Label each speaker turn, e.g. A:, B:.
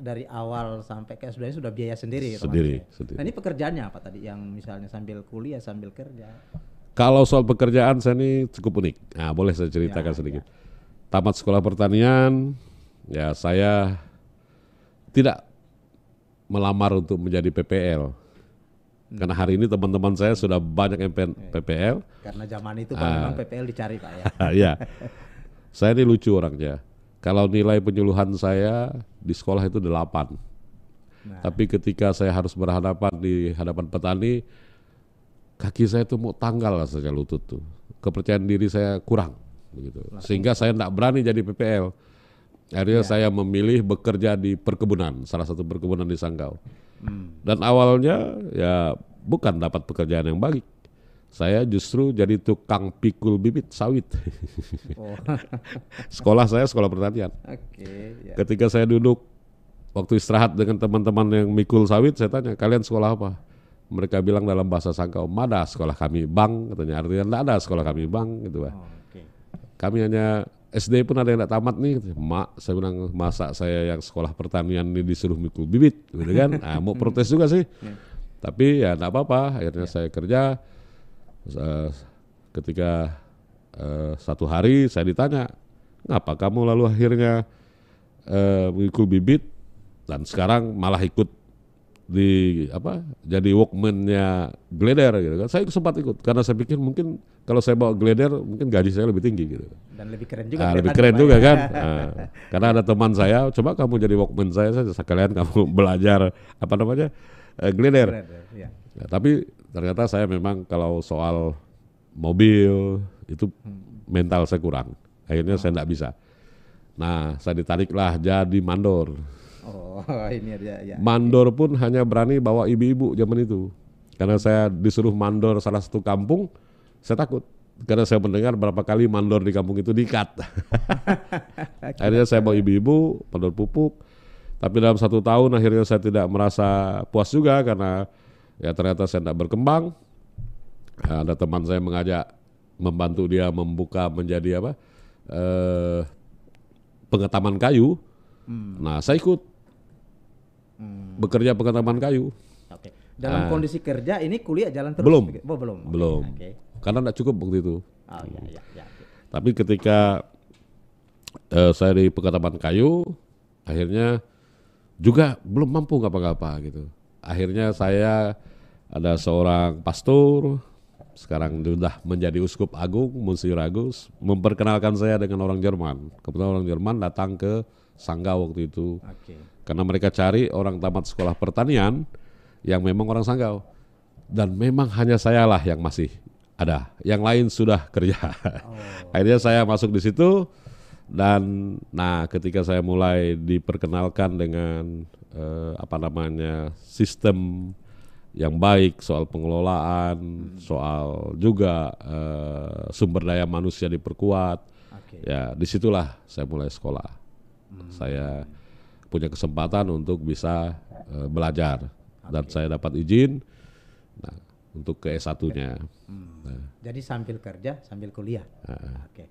A: dari awal sampai ke S2 sudah biaya sendiri,
B: Sendiri,
A: otomatis ya.
B: sendiri.
A: Nah, ini pekerjaannya apa tadi yang misalnya sambil kuliah sambil kerja?
B: Kalau soal pekerjaan saya ini cukup unik. Nah, boleh saya ceritakan
A: Ya,
B: sedikit. Tamat sekolah pertanian, ya saya tidak melamar untuk menjadi PPL. Karena hari ini teman-teman saya sudah banyak yang PPL.
A: karena zaman itu Pak memang PPL dicari Pak ya.
B: Ya, saya ini lucu orangnya. Kalau nilai penyuluhan saya di sekolah itu 8.
A: Nah,
B: Tapi ketika saya harus berhadapan di hadapan petani, kaki saya tuh mau tanggal rasanya lutut tuh. Kepercayaan diri saya kurang begitu. Sehingga saya tidak berani jadi PPL. Akhirnya saya memilih bekerja di perkebunan, salah satu perkebunan di Sanggau. Dan awalnya ya bukan dapat pekerjaan yang baik. Saya justru jadi tukang pikul bibit sawit.
A: oh,
B: Sekolah saya sekolah pertanian.
A: oke, ya.
B: Ketika saya duduk waktu istirahat dengan teman-teman yang mikul sawit, saya tanya, kalian sekolah apa? Mereka bilang dalam bahasa Sanggau, "Mada sekolah kami bang," katanya. Artinya tidak ada sekolah kami bang, gitu Pak.
A: Oh, oke.
B: Kami hanya SD pun ada yang tidak tamat nih. Mak, saya bilang, masa saya yang sekolah pertanian ini disuruh mikul bibit, gitu kan? Nah, mau protes juga sih. Tapi ya tidak apa-apa. Akhirnya saya kerja. Ketika satu hari saya ditanya, ngapa kamu lalu akhirnya mikul bibit dan sekarang malah ikut di jadi walkman-nya Gleder gitu kan. Saya sempat ikut karena saya pikir mungkin kalau saya bawa Gleder mungkin gaji saya lebih tinggi gitu.
A: Dan lebih keren juga.
B: Lebih
A: kelihatan,
B: keren
A: Pak,
B: juga
A: ya.
B: kan. Karena ada teman saya, coba kamu jadi walkman saya sekalian kamu belajar Gleder.
A: Keren, ya.
B: Ya, tapi ternyata saya memang kalau soal mobil itu mental saya kurang. Akhirnya saya tidak bisa. Nah, saya ditariklah jadi mandor.
A: Oh, ini dia ya.
B: Mandor pun hanya berani bawa ibu-ibu zaman itu. Karena saya disuruh mandor salah satu kampung, saya takut. Karena saya mendengar berapa kali mandor di kampung itu diikat. Akhirnya saya bawa ibu-ibu, mandor pupuk. Tapi dalam 1 tahun akhirnya saya tidak merasa puas juga karena ya ternyata saya tidak berkembang. Ada teman saya mengajak membantu dia membuka menjadi pengetaman kayu. Nah, saya ikut bekerja pengetaman kayu.
A: Oke. Dalam kondisi kerja ini kuliah jalan terus?
B: Belum.
A: Oh, belum. Oke,
B: Belum.
A: oke.
B: Karena tidak cukup waktu itu.
A: Oh, ya.
B: Tapi ketika saya di pengetaman kayu, akhirnya juga belum mampu ngapa-ngapa gitu. Akhirnya saya ada seorang pastor, sekarang sudah menjadi uskup agung, Monsinyur Agus, memperkenalkan saya dengan orang Jerman. Kebetulan orang Jerman datang ke Sanggau waktu itu.
A: Oke.
B: Karena mereka cari orang tamat sekolah pertanian yang memang orang Sanggau. Dan memang hanya saya lah yang masih ada. Yang lain sudah kerja. Akhirnya saya masuk di situ. Dan nah ketika saya mulai diperkenalkan dengan sistem yang baik soal pengelolaan, soal juga sumber daya manusia diperkuat.
A: Oke.
B: Ya disitulah saya mulai sekolah. Saya punya kesempatan untuk bisa belajar dan saya dapat izin untuk ke S1-nya.
A: Jadi sambil kerja sambil kuliah. Oke.